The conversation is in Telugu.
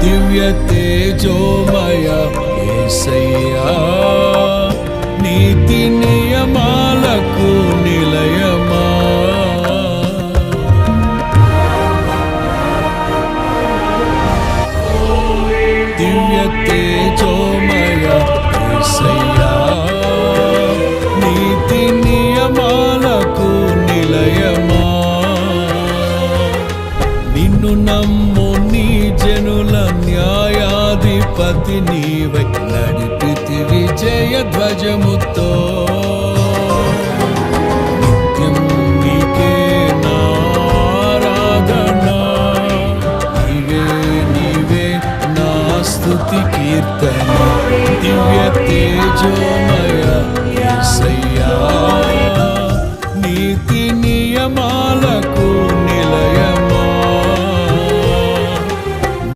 దివ్య తేజోమయ యేసయ్యా, నీతి నియమాలకు నిలయమా. దివ్య తేజోమయ యేసయ్యా, నీతి నియమాలకు నిలయమా. నిన్ను నమ్ము నీ జనుల న్యాయాధిపతి నీవై నడిపితి విజయ ధ్వజముతో. నిత్యం నీకే నారాధన, నీవే నీవే నా స్తుతి కీర్తన. దివ్య తేజోమయ